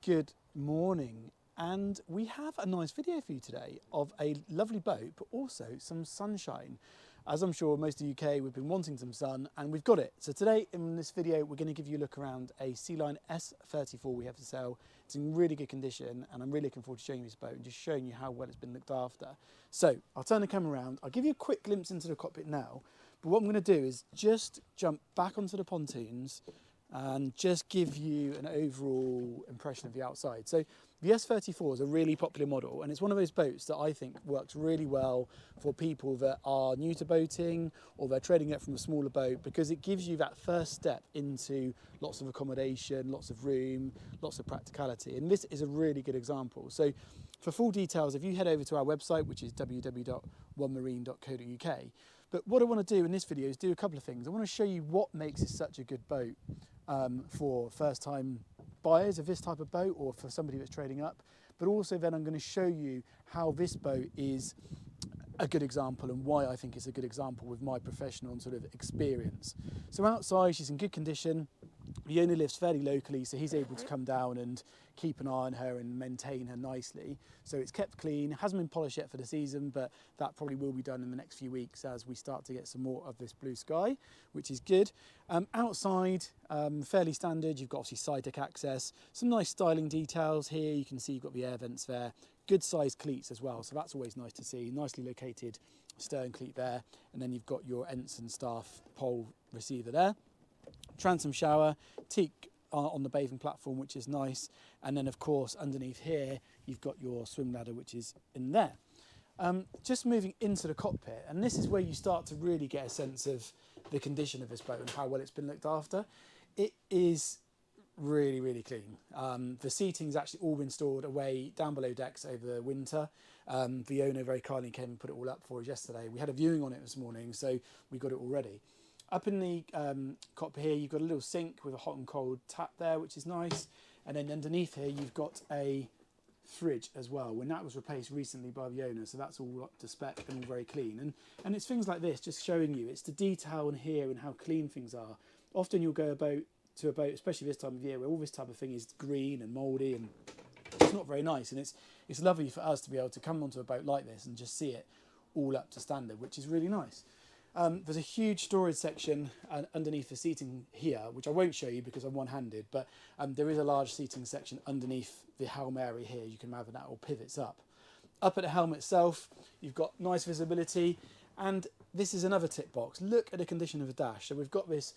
Good morning, and we have a nice video for you today of a lovely boat, but also some sunshine. As I'm sure most of the UK, we've been wanting some sun, and we've got it. So today in this video, we're going to give you a look around a Sealine S34 we have for sale. It's in really good condition, and I'm really looking forward to showing you this boat and just showing you how well it's been looked after. So I'll turn the camera around. I'll give you a quick glimpse into the cockpit now, but what I'm going to do is just jump back onto the pontoons and just give you an overall impression of the outside. So the S34 is a really popular model, and it's one of those boats that I think works really well for people that are new to boating or they're trading it from a smaller boat, because it gives you that first step into lots of accommodation, lots of room, lots of practicality. And this is a really good example. So for full details, if you head over to our website, which is www.onemarine.co.uk. But what I want to do in this video is do a couple of things. I want to show you what makes this such a good boat for first-time buyers of this type of boat, or for somebody that's trading up. But also then I'm going to show you how this boat is a good example and why I think it's a good example with my professional sort of experience. So outside, she's in good condition. The owner lives fairly locally, so he's able to come down and keep an eye on her and maintain her nicely. So it's kept clean, hasn't been polished yet for the season, but that probably will be done in the next few weeks as we start to get some more of this blue sky, which is good. Outside, fairly standard. You've got obviously side deck access, some nice styling details here. You can see you've got the air vents there, good sized cleats as well, so that's always nice to see. Nicely located stern cleat there, and then you've got your ensign staff pole receiver there. Transom shower, teak on the bathing platform, which is nice. And then of course underneath here you've got your swim ladder, which is in there. Just moving into the cockpit, and this is where you start to really get a sense of the condition of this boat and how well it's been looked after. It is really clean. The seating's actually all been stored away down below decks over the winter. The owner very kindly came and put it all up for us yesterday. We had a viewing on it this morning, so we got it all ready. Up in the cockpit here, you've got a little sink with a hot and cold tap there, which is nice. And then underneath here, you've got a fridge as well, when that was replaced recently by the owner. So that's all up to spec and all very clean. And it's things like this, just showing you, it's the detail in here and how clean things are. Often you'll go to a boat, especially this time of year, where all this type of thing is green and mouldy and it's not very nice. And it's lovely for us to be able to come onto a boat like this and just see it all up to standard, which is really nice. There's a huge storage section underneath the seating here, which I won't show you because I'm one-handed, but there is a large seating section underneath the helm area here. You can imagine that all pivots up. Up at the helm itself, you've got nice visibility, and this is another tick box. Look at the condition of the dash. So we've got this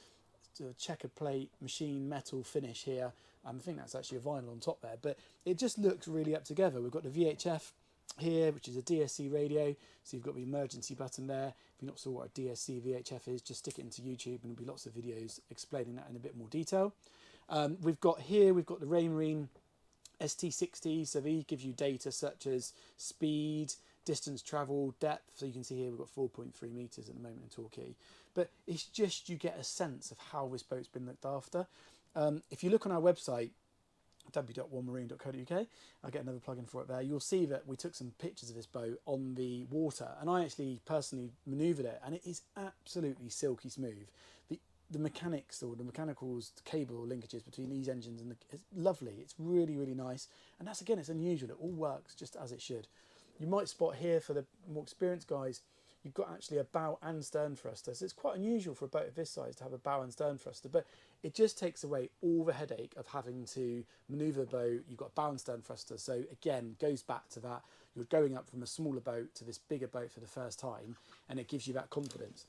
checkered plate machine metal finish here. I think that's actually a vinyl on top there, but it just looks really up together. We've got the VHF here, which is a DSC radio, so you've got the emergency button there. If you're not sure what a DSC VHF is, just stick it into YouTube and there'll be lots of videos explaining that in a bit more detail. We've got the Marine ST60, so these give you data such as speed, distance travelled, depth. So you can see here we've got 4.3 metres at the moment in Torquay, but it's just, you get a sense of how this boat's been looked after. If you look on our website, www.onemarine.co.uk, I'll get another plug in for it there, you'll see that we took some pictures of this boat on the water, and I actually personally manoeuvred it, and it is absolutely silky smooth. The mechanics, or the mechanicals, the cable linkages between these engines, and it's lovely. It's really nice, and that's, again, it's unusual. It all works just as it should. You might spot here, for the more experienced guys, you've got actually a bow and stern thruster. So it's quite unusual for a boat of this size to have a bow and stern thruster, but it just takes away all the headache of having to manoeuvre the boat. You've got a bow and stern thruster. So again, goes back to that. You're going up from a smaller boat to this bigger boat for the first time, and it gives you that confidence.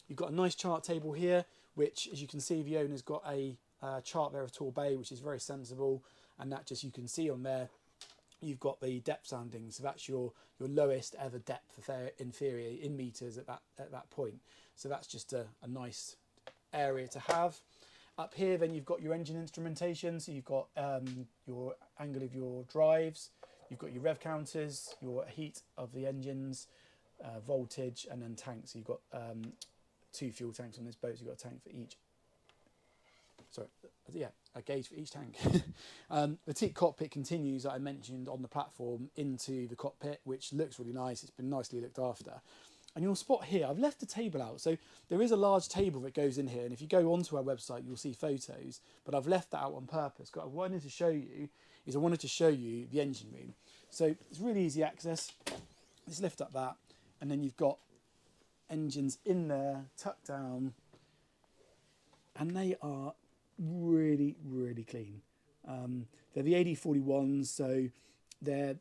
You've got a nice chart table here, which, as you can see, the owner's got a chart there of Torbay, which is very sensible. And that just, you can see on there, you've got the depth sounding, so that's your lowest ever depth inferior in meters at that point. So that's just a nice area to have. Up here, then you've got your engine instrumentation, so you've got your angle of your drives, you've got your rev counters, your heat of the engines, voltage, and then tanks. So you've got 2 fuel tanks on this boat, so you've got a tank for each. Sorry, yeah, a gauge for each tank. The teak cockpit continues, that I mentioned, on the platform into the cockpit, which looks really nice. It's been nicely looked after. And you'll spot here, I've left the table out. So there is a large table that goes in here. And if you go onto our website, you'll see photos. But I've left that out on purpose. What I wanted to show you is I wanted to show you the engine room. So it's really easy access. Let's lift up that. And then you've got engines in there, tucked down. And they are really, really clean. They're the AD41s, so they're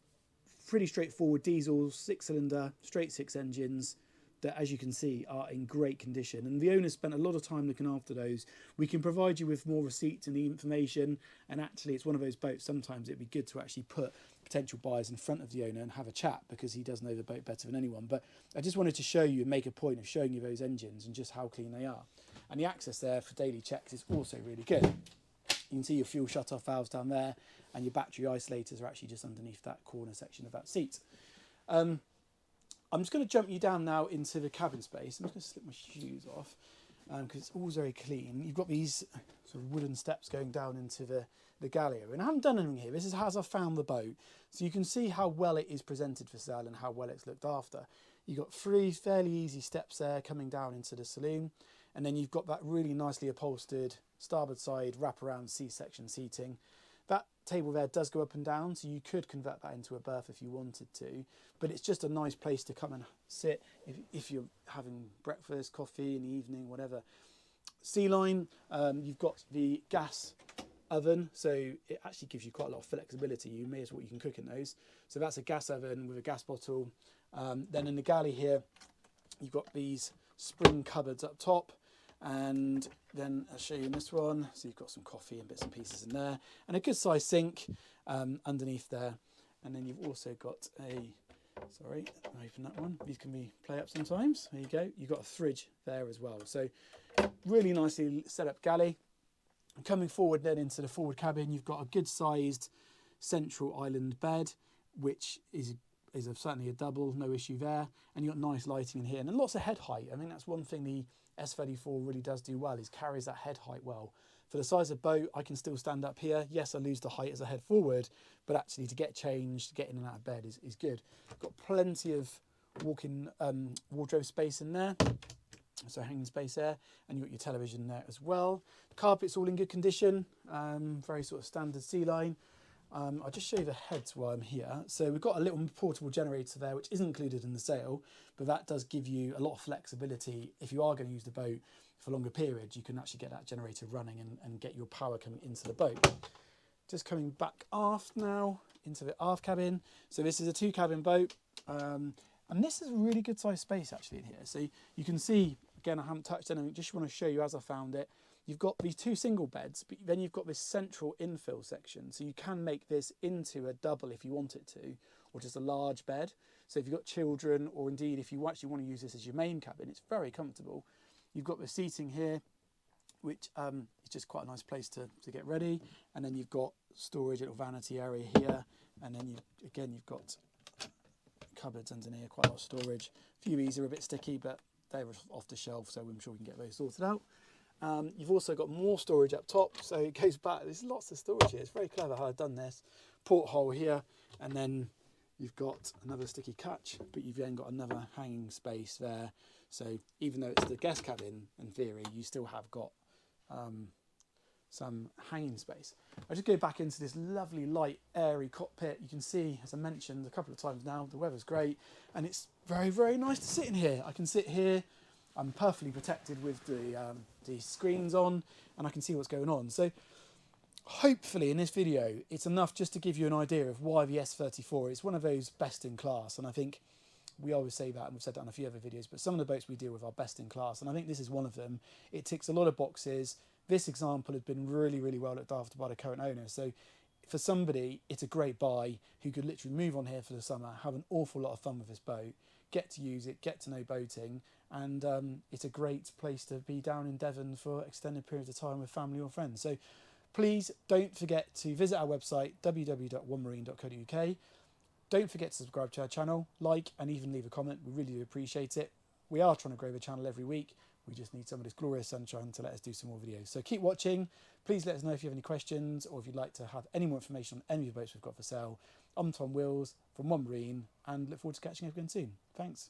pretty straightforward diesel, 6-cylinder, straight 6 engines that, as you can see, are in great condition. And the owner spent a lot of time looking after those. We can provide you with more receipts and the information. And actually, it's one of those boats, sometimes it'd be good to actually put potential buyers in front of the owner and have a chat, because he does know the boat better than anyone. But I just wanted to show you and make a point of showing you those engines and just how clean they are. And the access there for daily checks is also really good. You can see your fuel shut-off valves down there, and your battery isolators are actually just underneath that corner section of that seat. I'm just going to jump you down now into the cabin space. I'm just going to slip my shoes off because it's all very clean. You've got these sort of wooden steps going down into the galley area. And I haven't done anything here. This is as I found the boat. So you can see how well it is presented for sale and how well it's looked after. You've got 3 fairly easy steps there coming down into the saloon. And then you've got that really nicely upholstered starboard side wraparound C-section seating. That table there does go up and down, so you could convert that into a berth if you wanted to, but it's just a nice place to come and sit if you're having breakfast, coffee in the evening, whatever. Sealine, you've got the gas oven, so it actually gives you quite a lot of flexibility. You may as well, you can cook in those. So that's a gas oven with a gas bottle. Then in the galley here, you've got these spring cupboards up top. And then I'll show you in this one. So you've got some coffee and bits and pieces in there, and a good sized sink underneath there. And then you've also got sorry, open that one. These can be play up sometimes. There you go. You've got a fridge there as well. So really nicely set up galley. Coming forward then into the forward cabin, you've got a good sized central island bed, which is certainly a double, no issue there. And you've got nice lighting in here and lots of head height. I think that's one thing the S34 really does do well, is carries that head height well. For the size of boat, I can still stand up here. Yes, I lose the height as I head forward, but actually to get changed, get in and out of bed is good. Got plenty of walk-in wardrobe space in there, so hanging space there, and you've got your television there as well. Carpet's all in good condition, very sort of standard Sealine. I'll just show you the heads while I'm here. So we've got a little portable generator there, which isn't included in the sale, but that does give you a lot of flexibility. If you are going to use the boat for longer periods, you can actually get that generator running and get your power coming into the boat. Just coming back aft now into the aft cabin. So this is a 2-cabin boat, and this is a really good sized space actually in here. So you can see, again, I haven't touched anything, just want to show you as I found it. You've got these 2 single beds, but then you've got this central infill section. So you can make this into a double if you want it to, or just a large bed. So if you've got children, or indeed if you actually want to use this as your main cabin, it's very comfortable. You've got the seating here, which is just quite a nice place to get ready. And then you've got storage, little vanity area here. And then you've got cupboards underneath here, quite a lot of storage. A few of these are a bit sticky, but they're off the shelf, so I'm sure we can get those sorted out. You've also got more storage up top, so it goes back. There's lots of storage here. It's very clever how I've done this. Porthole here, and then you've got another sticky catch, but you've then got another hanging space there. So even though it's the guest cabin, in theory, you still have got some hanging space. I just go back into this lovely, light, airy cockpit. You can see, as I mentioned a couple of times now, the weather's great, and it's very, very nice to sit in here. I can sit here. I'm perfectly protected with the screens on, and I can see what's going on. So hopefully in this video, it's enough just to give you an idea of why the S34 is one of those best in class. And I think we always say that, and we've said that on a few other videos, but some of the boats we deal with are best in class. And I think this is one of them. It ticks a lot of boxes. This example has been really, really well looked after by the current owner. So for somebody, it's a great buy who could literally move on here for the summer, have an awful lot of fun with this boat, get to use it, get to know boating, and it's a great place to be down in Devon for extended periods of time with family or friends. So please don't forget to visit our website, www.onemarine.co.uk. Don't forget to subscribe to our channel, like, and even leave a comment. We really do appreciate it. We are trying to grow the channel every week. We just need some of this glorious sunshine to let us do some more videos. So keep watching. Please let us know if you have any questions, or if you'd like to have any more information on any of the boats we've got for sale. I'm Tom Wills from One Marine, and look forward to catching up again soon. Thanks.